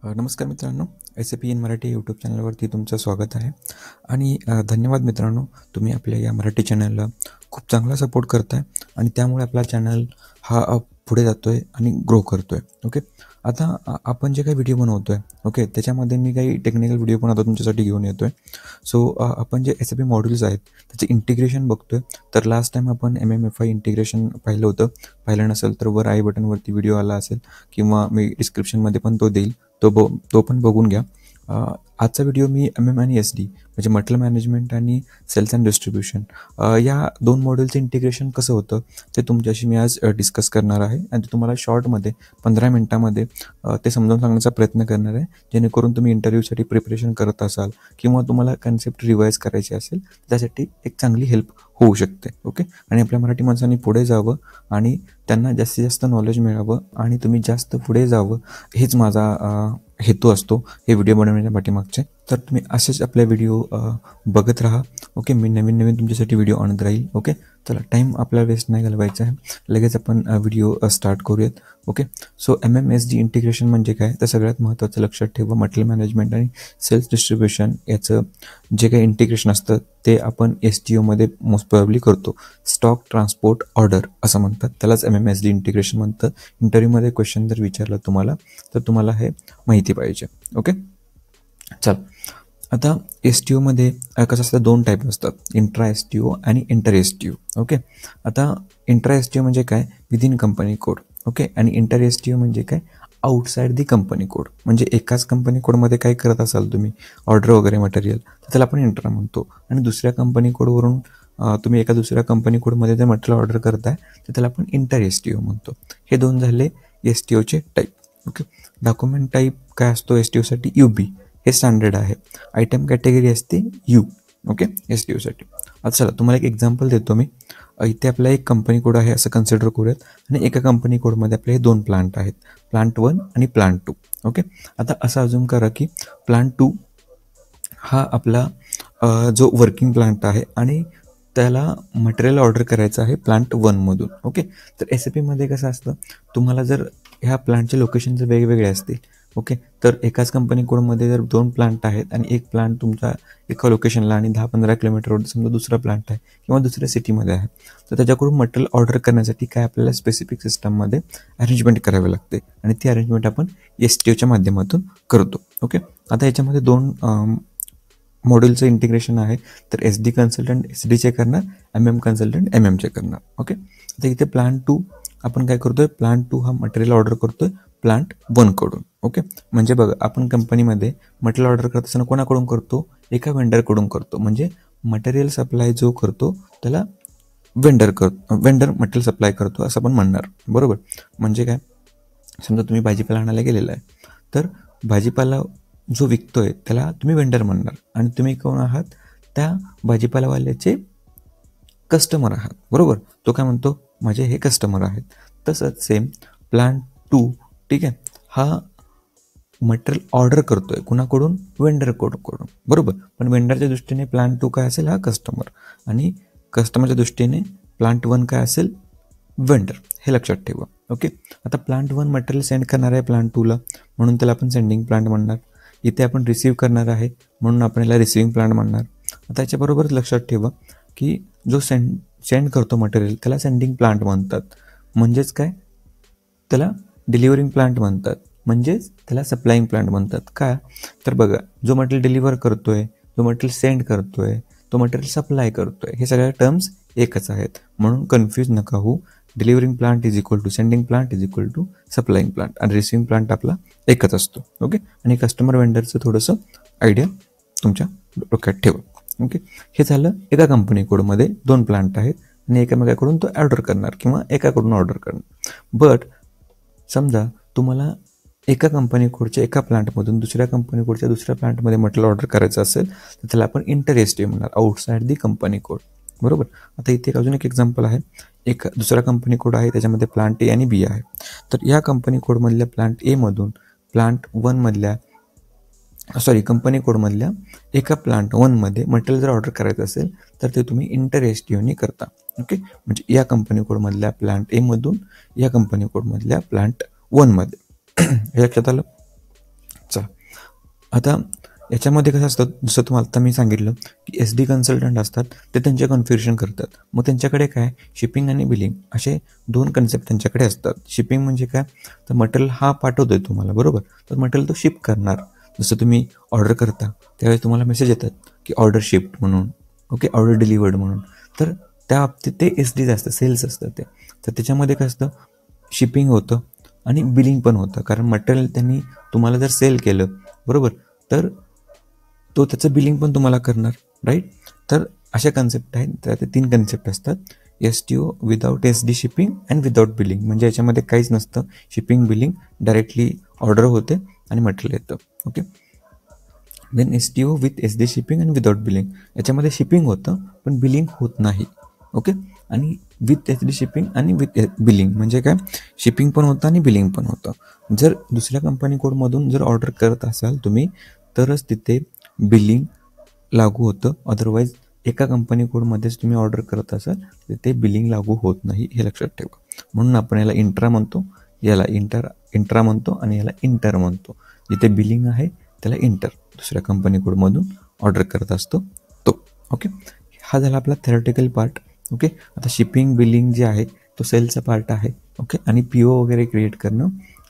नमस्कार मित्रांनो, SAP in Marathi YouTube चॅनलवरती तुमचं स्वागत आहे. आणि धन्यवाद मित्रांनो, तुम्ही आपल्या या मराठी चॅनलला खूप चांगला सपोर्ट करताय आणि त्यामुळे आपला चॅनल हा पुढे जातो आहे आणि ग्रो करतो आहे. ओके, आता आपण जे काही व्हिडिओ बनवतो आहे, ओके, त्याच्यामध्ये मी काही टेक्निकल व्हिडिओ पण आता तुमच्यासाठी घेऊन येतो आहे. सो आपण जे SAP मॉड्यूल्स आहेत त्याचे इंटिग्रेशन बघतो आहे. तर लास्ट टाईम आपण MMFI इंटिग्रेशन पाहिलं होतं. पाहिलं नसेल तर वर आय बटनवरती व्हिडिओ आला असेल किंवा मी डिस्क्रिप्शनमध्ये पण तो देईल, तो पण बघून घ्या. आजचा व्हिडिओ मी MM आणि SD म्हणजे मटेरियल मॅनेजमेंट आणि सेल्स अँड डिस्ट्रीब्युशन या दोन मॉड्यूलचं इंटिग्रेशन कसं होतं ते तुमच्याशी मी आज डिस्कस करणार आहे आणि ते तुम्हाला शॉर्टमध्ये 15 मिनटामध्ये ते समजावून सांगण्याचा प्रयत्न करणार आहे, जेणेकरून तुम्ही इंटरव्ह्यूसाठी प्रिपरेशन करत असाल किंवा तुम्हाला कन्सेप्ट रिवाईज करायची असेल त्यासाठी एक चांगली हेल्प होऊ शकते. ओके, आणि आपल्या मराठी माणसांनी पुढे जावं आणि त्यांना जास्तीत जास्त नॉलेज मिळावं आणि तुम्ही जास्त पुढे जावं हेच माझा हेतू असतो हे व्हिडिओ बनवण्याच्या पाठीमागचे. तर तुम्ही असेच आपले व्हिडिओ बघत राहा. ओके, मी नवीन तुमच्यासाठी व्हिडिओ आणत राहील. ओके, चला, टाईम आपल्याला वेस्ट नाही घालवायचा आहे, लगेच आपण व्हिडिओ स्टार्ट करूयात. ओके, सो MMSD इंटिग्रेशन म्हणजे काय तर सगळ्यात महत्त्वाचं लक्षात ठेवा, मटेरियल मॅनेजमेंट आणि सेल्स डिस्ट्रीब्युशन याचं जे काही इंटिग्रेशन असतं ते आपण STOमध्ये मोस्ट प्रोबॅबली करतो. स्टॉक ट्रान्सपोर्ट ऑर्डर असं म्हणतात, त्यालाच MMSD इंटिग्रेशन म्हणतात. इंटरव्ह्यूमध्ये क्वेश्चन जर विचारला तुम्हाला तर तुम्हाला हे माहिती पाहिजे. ओके, चल, आता STOमध्ये कसं असतं, दोन टाईप असतात, इंट्रा STO आणि इंटर STO. ओके, आता इंट्रा STO म्हणजे काय, विदिन कंपनी कोड. ओके, आणि इंटर STO म्हणजे काय, आउटसाइड दी कंपनी कोड. म्हणजे एकाच कंपनी कोडमध्ये काय करत असाल तुम्ही, ऑर्डर वगैरे मटेरियल, तर त्याला आपण इंट्रा म्हणतो. आणि दुसऱ्या कंपनी कोडवरून तुम्ही एका दुसऱ्या कंपनी कोडमध्ये जर मटेरियल ऑर्डर करताय तर त्याला आपण इंटर STO म्हणतो. हे दोन झाले STOचे टाईप. ओके, डॉक्युमेंट टाईप काय असतो STOसाठी, UB हे स्टँडर्ड आहे. आयटम कॅटेगरी असते U. ओके, STOसाठी. आता चला तुम्हाला एक एक्झाम्पल देतो मी. इथे आपला एक कंपनी कोड आहे असं कन्सिडर करूयात आणि एका कंपनी कोडमध्ये आपले हे दोन प्लांट आहेत, प्लांट 1 आणि प्लांट 2. ओके, आता असं अजूम करा की प्लांट 2 हा आपला जो वर्किंग प्लांट आहे आणि त्याला मटेरियल ऑर्डर करायचं आहे प्लांट 1मधून. ओके, तर SAPमध्ये कसं असतं, तुम्हाला जर ह्या प्लांटचे लोकेशन जर वेगवेगळे असतील, ओके, तर एकाच कंपनी कोडमध्ये जर दोन प्लांट आहेत आणि एक प्लांट तुमचा एका लोकेशनला आणि 10-15 किलोमीटरवर समजा दुसरा प्लांट आहे किंवा दुसऱ्या सिटीमध्ये आहे, तर त्याच्याकडून मटेरियल ऑर्डर करण्यासाठी काय आपल्याला स्पेसिफिक सिस्टममध्ये अरेंजमेंट करावी लागते आणि ती अरेंजमेंट आपण STOच्या माध्यमातून करतो. ओके, आता याच्यामध्ये दोन मॉड्यूलचं इंटिग्रेशन आहे, तर SD कन्सल्टंट SDचे करणार, MM कन्सल्टंट MMचे करणार. ओके, आता इथे प्लांट 2 आपण काय करतोय, प्लांट 2 हा मटेरियल ऑर्डर करतोय प्लांट 1 कडून. ओके, म्हणजे बघा, आपण कंपनीमध्ये मटेरियल ऑर्डर करत असताना कोणाकडून करतो, एका वेंडरकडून करतो. म्हणजे मटेरियल सप्लाय जो करतो त्याला वेंडर मटेरियल सप्लाय करतो असं आपण म्हणणार, बरोबर. म्हणजे काय, समजा तुम्ही भाजीपाला आणायला गेलेला आहे, तर भाजीपाला जो विकतोय त्याला तुम्ही वेंडर म्हणणार आणि तुम्ही कोण आहात, त्या भाजीपालावाल्याचे कस्टमर आहात, बरोबर. तो काय म्हणतो, माझे हे कस्टमर आहेत. तसंच सेम प्लांट 2, ठीक आहे, हा मटेरियल ऑर्डर करतोय कुणाकडून, वेंडर कडून, बरोबर. पण वेंडरच्या दृष्टीने प्लांट 2 काय असेल, हा कस्टमर, आणि कस्टमरच्या दृष्टीने प्लांट 1 काय असेल, वेंडर. हे लक्षात ठेवा. ओके, आता प्लांट 1 मटेरियल सेंड करणार आहे प्लांट 2ला, म्हणून त्याला आपण सेंडिंग प्लांट म्हणणार. इथे आपण रिसीव्ह करणार आहे म्हणून आपण याला रिसिव्हिंग प्लांट म्हणणार. आता याच्याबरोबरच लक्षात ठेवा की जो सेंड करतो मटेरियल त्याला सेंडिंग प्लांट म्हणतात. म्हणजेच काय, त्याला डिलिव्हरिंग प्लांट म्हणतात, म्हणजेच त्याला सप्लाईंग प्लांट म्हणतात. का, तर बघा, जो मटेरियल डिलिव्हर करतोय, जो मटेरियल सेंड करतोय, तो मटेरियल सप्लाय करतोय, हे सगळ्या टर्म्स एकच आहेत. म्हणून कन्फ्यूज नका होऊ. Delivering plant is equal to sending plant is equal to supplying plant आणि रिसिव्हिंग प्लांट आपला एकच असतो. ओके, आणि कस्टमर वेंडरचं थोडंसं आयडिया तुमच्या डोक्यात ठेवा. ओके, हे झालं एका कंपनी कोडमध्ये दोन प्लांट आहेत आणि एकामेकाकडून तो ऑर्डर करणार किंवा एकाकडून ऑर्डर करणार. बट समजा तुम्हाला एका कंपनी कोडच्या एका प्लांटमधून दुसऱ्या कंपनी कोडच्या दुसऱ्या प्लांटमध्ये मटेरियल ऑर्डर करायचं असेल तर त्याला आपण इंटर STO म्हणणार, आउटसाइड दी कंपनी कोड, बरोबर. आता इथे अजून एक एक्झाम्पल आहे. एक दुसरा कंपनी कोड आहे, त्याच्यामध्ये प्लांट A आणि B आहे. तर या कंपनी कोडमधल्या प्लांट A मधून प्लांट 1 मधल्या कंपनी कोडमधल्या एका प्लांट 1मध्ये मटेरियल जर ऑर्डर करायचं असेल तर ते तुम्ही इंटर STOने करता. ओके, म्हणजे या कंपनी कोडमधल्या प्लांट A मधून या कंपनी कोडमधल्या प्लांट 1मध्ये. हे लक्षात आलं. चला, आता याच्यामध्ये कसं असतं, जसं तुम्हाला आता मी सांगितलं की SD कन्सल्टंट असतात, ते त्यांचे कन्फ्युजन करतात. मग त्यांच्याकडे काय शिपिंग आणि बिलिंग असे दोन कन्सेप्ट त्यांच्याकडे असतात. शिपिंग म्हणजे काय, तर मटेरियल हा पाठवतोय तुम्हाला, बरोबर, तर मटेरियल तो शिप करणार. जसं तुम्ही ऑर्डर करता त्यावेळेस तुम्हाला मेसेज येतात की ऑर्डर शिप्ड म्हणून, ओके, ऑर्डर डिलिवर्ड म्हणून. तर त्या बाबतीत ते SD असतं, सेल्स असतं ते. तर त्याच्यामध्ये काय असतं, शिपिंग होतं आणि बिलिंग पण होतं. कारण मटेरियल त्यांनी तुम्हाला जर सेल केलं, बरोबर, तर तो त्याचं बिलिंग पण तुम्हाला करणार, राईट. तर अशा कन्सेप्ट आहेत, तर ते 3 कन्सेप्ट असतात. STO without SD shipping and without billing, म्हणजे याच्यामध्ये काहीच नसतं. शिपिंग बिलिंग डायरेक्टली ऑर्डर होते आणि मटेरियल येतं. Okay. Then STO with SD shipping and without billing, याच्यामध्ये शिपिंग होतं पण बिलिंग होत नाही. ओके. आणि विथ SD शिपिंग आणि विथ बिलिंग म्हणजे काय, शिपिंग पण होतं आणि बिलिंग पण होतं. जर दुसऱ्या कंपनी कोडमधून जर ऑर्डर करत असाल तुम्ही, तरच तिथे बिलिंग लागू होतं. अदरवाईज एका कंपनी कोडमध्येच तुम्ही ऑर्डर करत असाल तर ते बिलिंग लागू होत नाही, हे लक्षात ठेवा. म्हणून आपण याला इंट्रा म्हणतो, याला इंट्रा म्हणतो आणि याला इंटर म्हणतो. जिथे बिलिंग आहे त्याला इंटर, दुसऱ्या कंपनी कोडमधून ऑर्डर करत असतो तो. ओके. हा झाला आपला थेरॉटिकल पार्ट. ओके. आता शिपिंग बिलिंग जे आहे तो सेलचा पार्ट आहे. ओके. आणि PO वगैरे क्रिएट करणं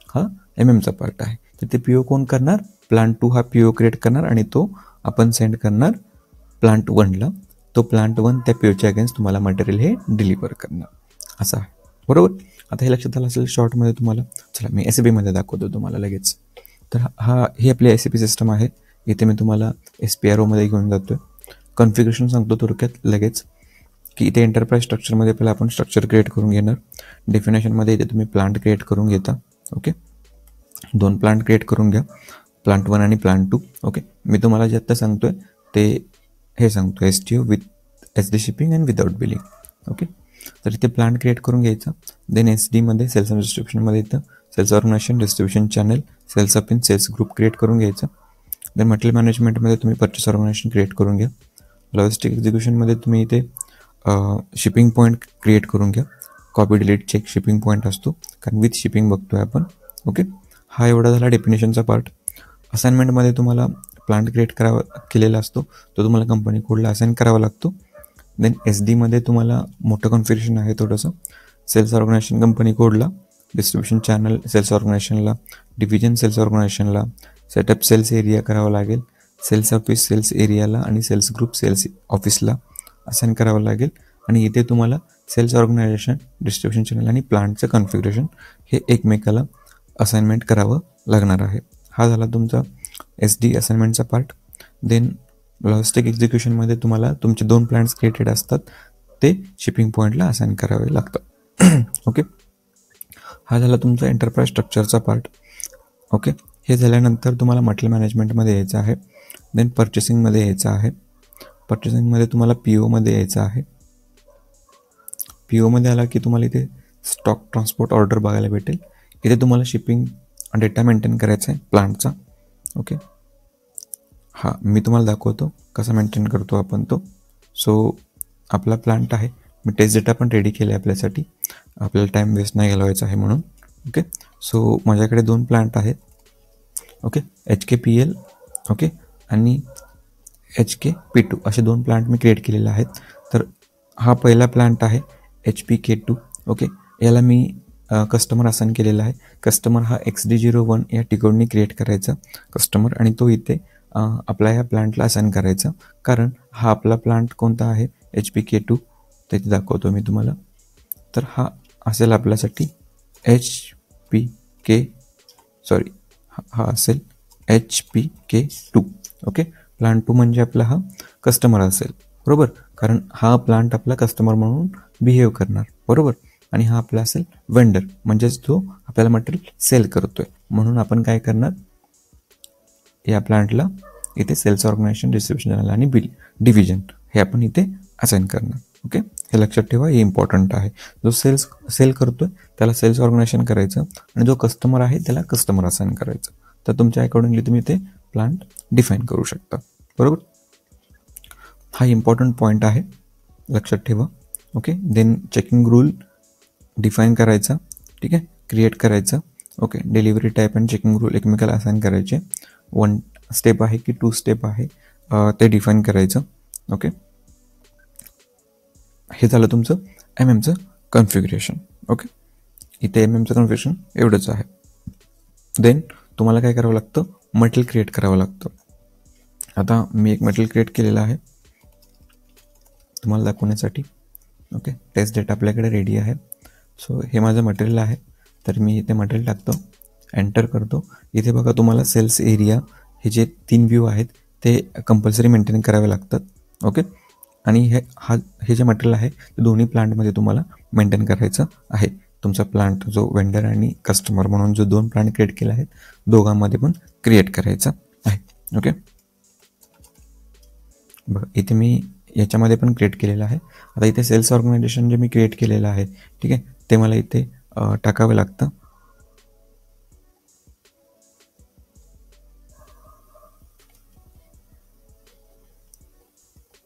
हा MMचा पार्ट आहे. तर ते PO कोण करणार, प्लांट 2 हा PO क्रिएट करणार आणि तो आपण सेंड करणार प्लांट 1ला. तो प्लांट 1 त्या POच्या अगेन्स्ट तुम्हाला मटेरियल हे डिलिव्हर करणार, असं आहे, बरोबर. आता हे लक्षात आलं असेल शॉर्टमध्ये तुम्हाला. चला मी SAPमध्ये दाखवतो तुम्हाला लगेच. तर ही आपली SAP सिस्टम आहे. इथे मी तुम्हाला SPROमध्ये घेऊन जातो आहे. कॉन्फिगरेशन सांगतो थोडक्यात लगेच, की इथे एंटरप्राइज स्ट्रक्चरमध्ये पहिला आपण स्ट्रक्चर क्रिएट करून घेणार. डेफिनेशनमध्ये इथे तुम्ही प्लांट क्रिएट करून घेता. ओके. 2 प्लांट क्रिएट करून घ्या, प्लांट 1 आणि प्लांट 2. ओके. मी तुम्हाला जे आत्ता सांगतोय ते हे सांगतो, STO with SD shipping and without billing. Okay. तर इथे प्लांट क्रिएट करून घ्यायचा. देन SDमध्ये सेल्स अँड डिस्ट्रीब्युशनमध्ये इथं sales organisation, distribution channel, sales up in sales group create करून घ्यायचं. देन मटेरियल मॅनेजमेंटमध्ये तुम्ही परचेस ऑर्गनायझेशन क्रिएट करून घ्या. लॉजिस्टिक एक्झिक्युशनमध्ये तुम्ही इथे शिपिंग पॉईंट क्रिएट करून घ्या. Copy delete check shipping point असतो, कारण विथ शिपिंग बघतोय आपण. ओके. हा एवढा झाला डेफिनेशनचा पार्ट. असाइनमेंटमध्ये तुम्हाला प्लांट क्रिएट केलेला असतो, तो तुम्हाला कंपनी कोडला असाइन करावा लागतो. देन SDमध्ये तुम्हाला मोठं कॉन्फिगरेशन आहे थोडंसं. सेल्स ऑर्गनायझेशन कंपनी कोडला, डिस्ट्रीब्युशन चॅनल सेल्स ऑर्गनायझेशनला, डिव्हिजन सेल्स ऑर्गनायझेशनला, सेटअप सेल्स एरिया करावा लागेल, सेल्स ऑफिस सेल्स एरियाला आणि सेल्स ग्रुप सेल्स ऑफिसला असाइन करावं लागेल. आणि इथे तुम्हाला सेल्स ऑर्गनायझेशन, डिस्ट्रीब्युशन चॅनल आणि प्लांटचं कॉन्फिगरेशन हे एकमेकाला असाइनमेंट करावं लागणार आहे. हा झाला तुमचा SD असाइनमेंटचा पार्ट. देन लॉजिस्टिक एक्झिक्युशनमध्ये तुम्हाला तुमचे 2 प्लांट्स क्रिएटेड असतात, ते शिपिंग पॉईंटला असाइन करावे लागतात. ओके. हा झाला तुमचा एंटरप्राइज स्ट्रक्चरचा पार्ट. ओके. हे झाल्यानंतर तुम्हाला मटेरियल मॅनेजमेंटमध्ये यायचं आहे. देन परचेसिंगमध्ये यायचं आहे. परचेसिंगमध्ये तुम्हाला POमध्ये यायचं आहे. POमध्ये आला की तुम्हाला इथे स्टॉक ट्रान्सपोर्ट ऑर्डर बघायला भेटेल. इथे तुम्हाला शिपिंग डेटा मेंटेन करायचा आहे प्लांटचा. ओके. हां, मी तुम्हाला दाखवतो कसा मेंटेन करतो आपण तो. सो आपला प्लांट आहे, मी टेस्ट डेटा पण रेडी केला आहे आपल्यासाठी, आपल्याला टाईम वेस्ट नाही घालवायचा आहे म्हणून. ओके. सो माझ्याकडे 2 प्लांट आहेत. ओके. HKPL ओके आणि HKP2 असे 2 प्लांट मी क्रिएट केलेले आहेत. तर हा पहिला प्लांट आहे HPK2. ओके. याला मी कस्टमर असाइन केलेला आहे. कस्टमर हा XD01 या टिकोडनी क्रिएट करायचा कस्टमर, आणि तो इथे आपल्या ह्या प्लांटला असाइन करायचा. कारण हा आपला प्लांट कोणता आहे, HPK2, ते इथे दाखवतो मी तुम्हाला. तर हा असेल आपल्यासाठी हा असेल HPK2. ओके. प्लांट 2 म्हणजे आपला हा कस्टमर असेल, बरोबर, कारण हा प्लांट आपला कस्टमर म्हणून बिहेव करणार, बरोबर. आणि हा आपला असेल वेंडर, म्हणजेच जो आपल्याला मटेरियल सेल करतोय. म्हणून आपण काय करणार, या प्लांटला इथे सेल्स ऑर्गनायझेशन, डिस्ट्रीब्युशन चॅनल आणि डिव्हिजन हे आपण इथे असाइन करणार. ओके. हे लक्षात ठेवा, हे इम्पॉर्टंट आहे. जो सेल करतोय त्याला सेल्स ऑर्गनायझेशन करायचं आणि जो कस्टमर आहे त्याला कस्टमर असाइन करायचं. तर तुमच्या अकॉर्डिंगली तुम्ही ते प्लांट डिफाईन करू शकता, बरोबर. हा इम्पॉर्टंट पॉईंट आहे, लक्षात ठेवा. Okay. Then checking rule define करायचा, ठीक आहे, क्रिएट करायचा. Okay, delivery type and checking rule एकमेकाला असाइन करायचे. 1 स्टेप आहे की 2 स्टेप आहे ते डिफाईन करायचं. ओके, हे झालं तुमचं MM चं कॉन्फिगरेशन. ओके, इथे MM चं कॉन्फिगरेशन एवढंच आहे. देन तुम्हाला काय करावं लागतं, मटेरियल क्रिएट करावं लागतं. आता मी एक मटेरियल क्रिएट केलेलं आहे तुम्हाला दाखवण्यासाठी. ओके, टेस्ट डेटा आपल्याकडे रेडी आहे. सो हे माझं मटेरियल आहे, तर मी इथे मटेरियल टाकतो, एंटर करतो. इथे बघा तुम्हाला सेल्स एरिया हे जे 3 व्ह्यू आहेत ते कंपल्सरी मेंटेन करावे लागतात. ओके, आणि हे जे मटेरियल आहे ते दोन्ही प्लांटमध्ये तुम्हाला मेंटेन करायचं आहे. तुमचा प्लांट जो वेंडर आणि कस्टमर म्हणून जो 2 प्लांट क्रिएट केले आहेत दोघांमध्ये पण क्रिएट करायचं आहे. ओके, बघा इथे मी याच्यामध्ये पण क्रिएट केलेलं आहे. आता इथे सेल्स ऑर्गनायझेशन जे मी क्रिएट केलेलं आहे, ठीक आहे, ते मला इथे टाकावं लागतं.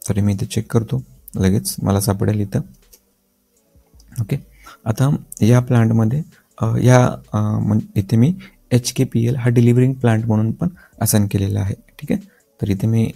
तरी मी इथे चेक करतो, लगेच मला सापडेल इथं. ओके, आता या प्लांटमध्ये इथे मी HKPL हा डिलिव्हरिंग प्लांट म्हणून पण असाइन केलेला आहे. ठीक आहे, तर इथे मी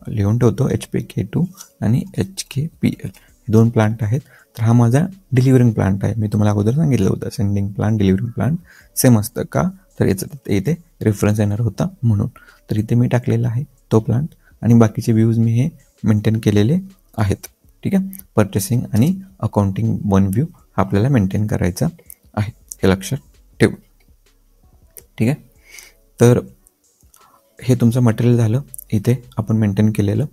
लिहून ठेवतो HPK2 आणि HKPL हे 2 प्लांट आहेत. तर हा माझा डिलिव्हरिंग प्लांट आहे. मी तुम्हाला अगोदर सांगितलं होतं sending plant delivering plant same असतं का, तर याचं इथे रेफरन्स येणार होता म्हणून. तर इथे मी टाकलेला आहे तो प्लांट आणि बाकीचे व्ह्यूज मी हे मेंटेन केलेले आहेत. ठीक आहे, परचेसिंग आणि अकाउंटिंग 1 व्ह्यू हा आपल्याला मेंटेन करायचा आहे, हे लक्षात ठेवू. ठीक आहे, तर हे तुमचं मटेरियल झालं, इथे आपण मेंटेन केलेलं.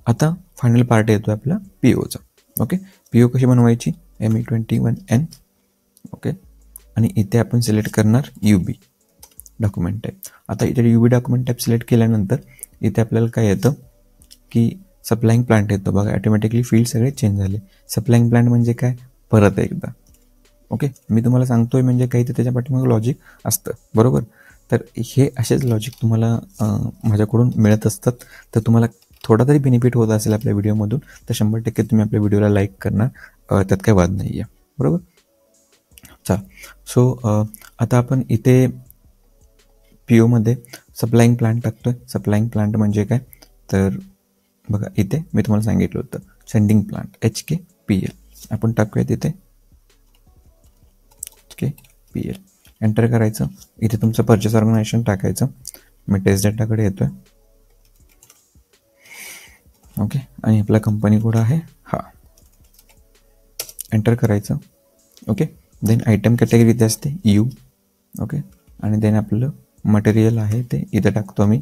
आता फायनल पार्ट येतो आपला POचा. ओके, PO कशी बनवायची, ME21N. ओके, आणि इथे आपण सिलेक्ट करणार UB डॉक्युमेंट टाईप. आता इथे UB डॉक्युमेंट टाईप सिलेक्ट केल्यानंतर इथे आपल्याला काय येतं की सप्लाईंग प्लांट येतो. बघा ऑटोमॅटिकली फील्ड सगळे चेंज झाले. सप्लाईंग प्लांट म्हणजे काय, परत एकदा. ओके, मी तुम्हाला सांगतोय म्हणजे काही तर त्याच्या पाठीमागे लॉजिक असतं, बरोबर. तर हे असेच लॉजिक तुम्हाला माझ्याकडून मिळत असतात. तर तुम्हाला थोडा तरी बेनिफिट होत असेल आपल्या व्हिडिओमधून तर 100% तुम्ही आपल्या व्हिडिओला लाईक करणार, त्यात काही वाद नाही आहे, बरोबर. चला, सो आता आपण इथे POमध्ये सप्लाईंग प्लांट टाकतोय. सप्लाईंग प्लांट म्हणजे काय, तर बघा इथे मी तुम्हाला सांगितलं होतं सेंडिंग प्लांट HKPL आपण टाकूया तिथे HKPL, एंटर करायचं. इथे तुमचं परचेस ऑर्गनायझेशन टाकायचं. मी टेस्ट डेटाकडे येतोय. ओके, आणि आपला कंपनी कोड आहे हा, एंटर करायचं. ओके, देन आयटम कॅटेगरी इथे असते U. ओके, आणि देन आपलं मटेरियल आहे ते इथे टाकतो मी.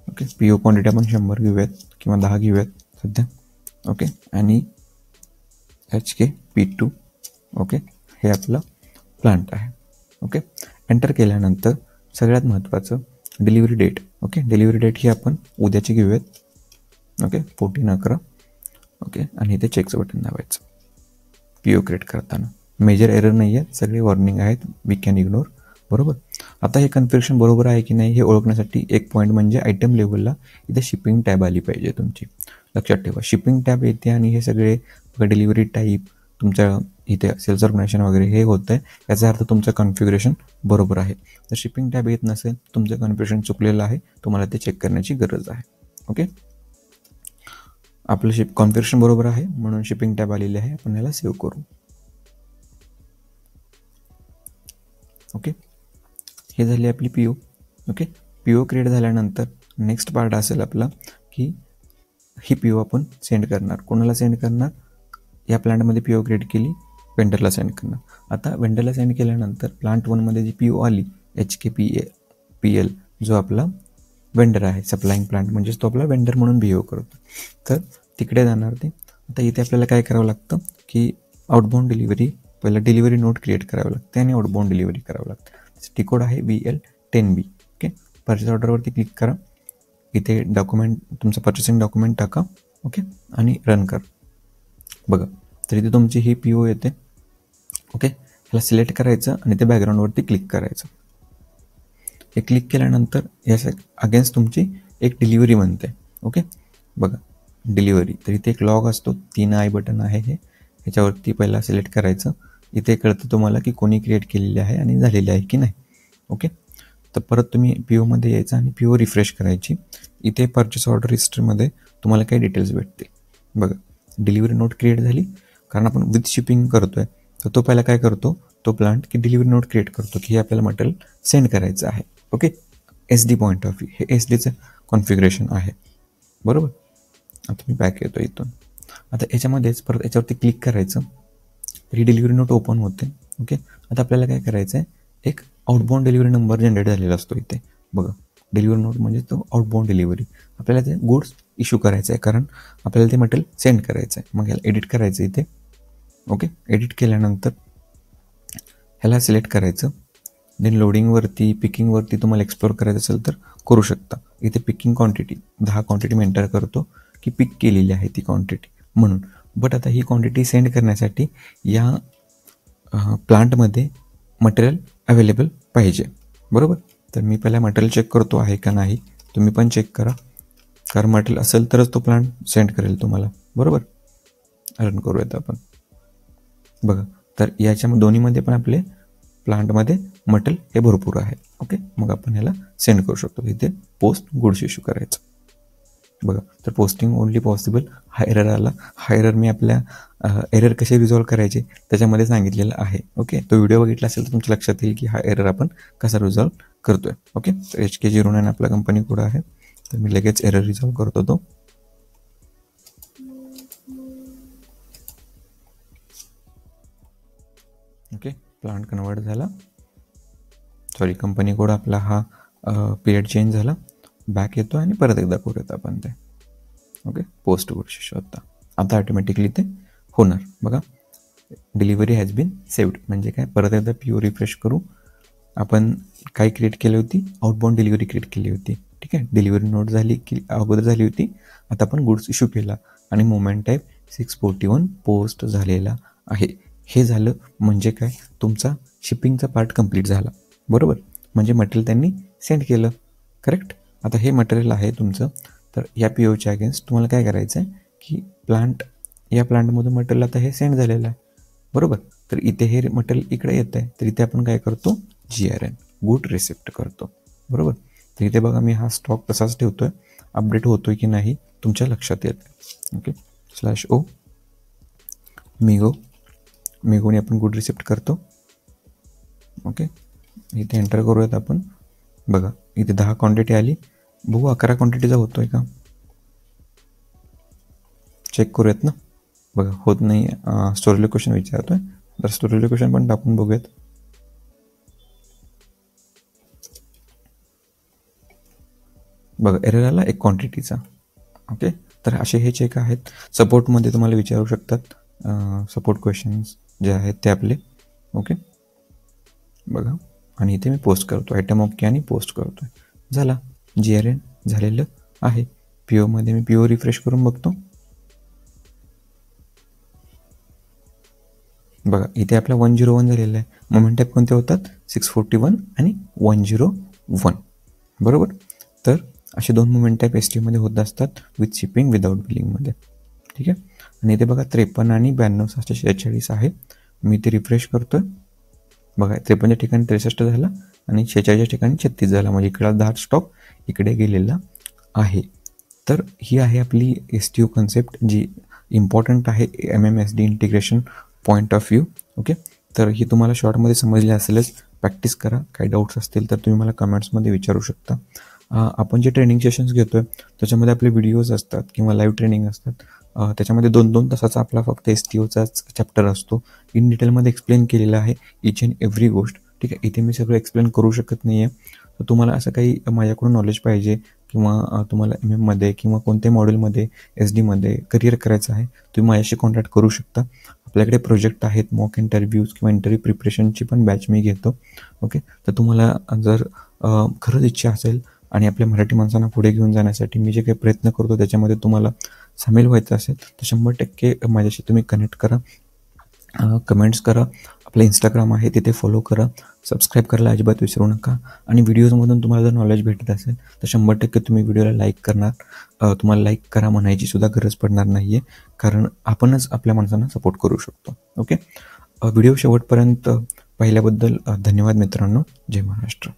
ओके, PO क्वांटिटी आपण 100 घेऊयात किंवा 10 घेऊयात सध्या. ओके, आणि HKP2. ओके, हे आपलं प्लांट आहे. ओके, एंटर केल्यानंतर सगळ्यात महत्त्वाचं delivery date. Okay, delivery date ही आपण उद्याची घेऊयात. ओके, 14/11. ओके, आणि इथे चेकचं बटन दाबायचं PO क्रिएट करताना. मेजर एरर नाही आहे, सगळे वॉर्निंग आहेत, वी कॅन इग्नोर, बरोबर. आता हे कन्फ्युगरेशन बरोबर आहे की नाही हे ओळखण्यासाठी एक पॉईंट म्हणजे आयटम लेवलला इथे शिपिंग टॅब आली पाहिजे तुमची. लक्षात ठेवा, शिपिंग टॅब येते आणि हे सगळे डिलिव्हरी टाईप तुमच्या इथे सेल्स ऑर्गनायझेशन वगैरे हे होतं आहे, याचा अर्थ तुमचं कॉन्फिगरेशन बरोबर आहे. तर शिपिंग टॅब येत नसेल, तुमचं कॉन्फिगरेशन चुकलेलं आहे, तुम्हाला ते चेक करण्याची गरज आहे. ओके, आपलं कॉन्फिगरेशन बरोबर आहे म्हणून शिपिंग टॅब आलेली आहे, आपण याला सेव्ह करू. ओके, हे झाली आपली PO. ओके, PO क्रिएट झाल्यानंतर नेक्स्ट पार्ट असेल आपला की ही PO आपण सेंड करणार. कोणाला सेंड करणार, या प्लांटमध्ये PO क्रिएट केली, वेंडरला सेंड करणार. आता वेंडरला सेंड केल्यानंतर प्लांट 1मध्ये जी PO आली HKPL जो आपला वेंडर आहे, सप्लाईंग प्लांट म्हणजेच तो आपला वेंडर म्हणून बिहेव करतो, तर तिकडे जाणार ते. आता इथे आपल्याला काय करावं लागतं की आउटबाउंड डिलिव्हरी, पहिला डिलिव्हरी नोट क्रिएट करावं लागते आणि आउटबाउंड डिलिव्हरी करावं लागतं. कोड आहे VL10B. ओके, परचेस ऑर्डरवरती क्लिक करा. इथे डॉक्युमेंट तुमचं परचेसिंग डॉक्युमेंट टाका. ओके, आणि रन कर. बघा, तर इथे तुमची ही PO येते. ओके, ह्याला सिलेक्ट करायचं आणि ते बॅकग्राऊंडवरती क्लिक करायचं. हे क्लिक केल्यानंतर या अगेन्स्ट तुमची एक डिलिव्हरी बनते. ओके, बघा डिलिव्हरी, तर इथे एक लॉग असतो, 3 आय बटन आहे हे, ह्याच्यावरती पहिला सिलेक्ट करायचं. इथे कळतं तुम्हाला की कोणी क्रिएट केलेली आहे आणि झालेली आहे की नाही. ओके, तर परत तुम्ही पी ओमध्ये यायचं आणि पी ओ रिफ्रेश करायची. इथे परचेस ऑर्डर हिस्ट्रीमध्ये तुम्हाला काही डिटेल्स भेटतील. बघा, डिलिव्हरी नोट क्रिएट झाली, कारण आपण विथ शिपिंग करतो आहे. तर तो पहिला काय करतो, तो प्लांट की डिलिव्हरी नोट क्रिएट करतो की हे आपल्याला मटेरियल सेंड करायचं आहे. Okay, S D point of view, हे एस डीचं कॉन्फिगरेशन आहे. बरोबर, आता मी बॅक येतो इथून. आता याच्यामध्येच परत याच्यावरती क्लिक करायचं, तर ही डिलिव्हरी नोट ओपन होते. ओके, आता आपल्याला काय करायचं आहे, एक आउटबाउंड डिलिव्हरी नंबर जनरेट झालेला असतो इथे. बघा, डिलिव्हरी नोट म्हणजे तो आउटबाउंड डिलिव्हरी. आपल्याला ते गुड्स इश्यू करायचं आहे, कारण आपल्याला ते मटेरियल सेंड करायचं आहे. मग ह्याला एडिट करायचं इथे. ओके, एडिट केल्यानंतर ह्याला सिलेक्ट करायचं. देन लोडिंगवरती, पिकिंगवरती तुम्हाला एक्सप्लोर करायचं असेल तर करू शकता. इथे पिकिंग क्वांटिटी 10 क्वांटिटी मी एंटर करतो की पिक केलेली आहे ती क्वांटिटी म्हणून. बट आता ही क्वांटिटी सेंड करण्यासाठी या प्लांटमध्ये मटेरियल अवेलेबल पाहिजे. बरोबर, तर मी पहिला मटेरियल चेक करतो आहे का नाही. तुम्ही पण चेक करा, कारण मटेरियल असेल तरच तो प्लांट सेंड करेल तुम्हाला. बरोबर, रन करूयात आपण. बघा, तर याच्या दोन्हीमध्ये पण आपले प्लांटमध्ये मटेरियल हे भरपूर आहे. ओके, मग आपण ह्याला सेंड करू शकतो. इथे पोस्ट गुड्स इश्यू करायचं. बघा, तर पोस्टिंग ओनली पॉसिबल हा एरर आला. हा एरर मी आपल्या एरर कसे रिझॉल्व्ह करायचे त्याच्यामध्ये सांगितलेलं आहे. ओके, तो व्हिडिओ बघितला असेल तर तुमच्या लक्षात येईल की हा एरर आपण कसा रिझॉल्व्ह करतोय. ओके, तर HK09 आपला कंपनी कोड आहे, तर मी लगेच एरर रिझॉल्व्ह करतो तो. ओके, प्लांट कन्वर्ट झाला. सॉरी, कंपनी कोड आपला हा पिरियड चेंज झाला. बॅक येतो आणि परत एकदा करूयात आपण ते. ओके, पोस्ट गुड्स इश्यू आता ऑटोमॅटिकली ते होणार. बघा, डिलिव्हरी हॅज बीन सेव्ड म्हणजे काय, परत एकदा पी ओ रिफ्रेश करू. आपण काय क्रिएट केली होती, आउटबाउंड डिलिव्हरी क्रिएट केली होती. ठीक आहे, डिलिव्हरी नोट झाली की अगोदर झाली होती. आता आपण गुड्स इश्यू केला आणि मोमेंट टाईप 641 पोस्ट झालेला आहे. हे झालं म्हणजे काय, तुमचा शिपिंगचा पार्ट कंप्लीट झाला. बरोबर, म्हणजे मटेरियल त्यांनी सेंड केलं. करेक्ट. आता हे मटेरियल आहे तुमचं, तर या पी ओच्या अगेन्स्ट तुम्हाला काय करायचं आहे की या प्लांटमधून मटेरियल आता हे सेंड झालेलं आहे. बरोबर, तर इथे हे मटेरियल इकडे येतं आहे, तर इथे आपण काय करतो, GRN गुड रिसिप्ट करतो. बरोबर, तर इथे बघा मी हा स्टॉक तसाच ठेवतो आहे. अपडेट होतो आहे की नाही तुमच्या लक्षात येतं. ओके, /O मिगोने आपण गुड रिसिप्ट करतो. ओके, इथे एंटर करूयात आपण. बघा, इथे 10 क्वांटिटी आली. बघू 11 क्वांटिटीचा होतो आहे का, चेक करूयात ना. बघा, होत नाही. स्टोरेज लोकेशन विचारतो आहे, तर स्टोरेज लोकेशन पण टाकून बघूयात. बघा, एरर आला 1 क्वांटिटीचा. ओके, तर असे हे चेक आहेत. सपोर्टमध्ये तुम्हाला विचारू शकतात, सपोर्ट क्वेश्चन्स जे आहेत ते आपले. ओके, बघा, आणि इथे मी पोस्ट करतो, आयटम ओके आणि पोस्ट करतो. झाला, GRN झालेलं आहे. पी ओमध्ये मी पी ओ रिफ्रेश करून बघतो. बघा, इथे आपला 101 झालेला आहे. मोमेंट टाईप कोणते होतात, 641 आणि 101. बरोबर, तर असे 2 मोमेंट टाईप ST मध्ये होत असतात, विथ शिपिंग विदाउट बिलिंगमध्ये. ठीक आहे, आणि इथे बघा 53 आणि 92,746 आहे. मी ते रिफ्रेश करतो आहे. बघा, 53च्या ठिकाणी 63 झाला आणि 46च्या ठिकाणी 36 झाला, म्हणजे इकडला 10 स्टॉक इकडे गेलेला आहे. तर ही आहे आपली STO कन्सेप्ट, जी इम्पॉर्टंट आहे MMSD integration point of view. Okay, तर ही तुम्हाला शॉर्टमध्ये समजली असेलच. प्रॅक्टिस करा. काही डाऊट्स असतील तर तुम्ही मला कमेंट्समध्ये विचारू शकता. आपण जे ट्रेनिंग सेशन्स घेतो आहे त्याच्यामध्ये आपले व्हिडिओज असतात किंवा लाईव्ह ट्रेनिंग असतात. त्याच्यामध्ये 2-2 तासाचा आपला फक्त STOचाच चॅप्टर असतो. इन डिटेलमध्ये एक्सप्लेन केलेला आहे इच अँड एव्हरी गोष्ट. ठीक आहे, इथे मी सगळं एक्सप्लेन करू शकत नाही आहे. तर तुम्हाला असं काही माझ्याकडून नॉलेज पाहिजे किंवा तुम्हाला MM मध्ये किंवा कोणत्याही मॉड्यूलमध्ये SD मध्ये करिअर करायचं आहे, तुम्ही माझ्याशी कॉन्टॅक्ट करू शकता. आपल्याकडे प्रोजेक्ट आहेत, मॉक इंटरव्ह्यूज किंवा इंटरव्ह्यू प्रिपरेशनची पण बॅच मी घेतो. ओके, तर तुम्हाला जर खरंच इच्छा असेल आणि आपल्या मराठी माणसांना पुढे घेऊन जाण्यासाठी मी जे काही प्रयत्न करतो त्याच्यामध्ये तुम्हाला सामील व्हायचं असेल तर 100% माझ्याशी तुम्ही कनेक्ट करा, कमेंट्स करा. आपलं इंस्टाग्राम आहे तिथे फॉलो करा, सबस्क्राईब करायला अजिबात विसरू नका. आणि व्हिडिओजमधून तुम्हाला जर नॉलेज भेटत असेल तर 100% तुम्ही व्हिडिओला लाईक करणार. तुम्हाला लाईक करा म्हणायची सुद्धा गरज पडणार नाही आहे, कारण आपणच आपल्या माणसांना सपोर्ट करू शकतो. ओके, व्हिडिओ शेवटपर्यंत पाहिल्याबद्दल धन्यवाद मित्रांनो. जय महाराष्ट्र.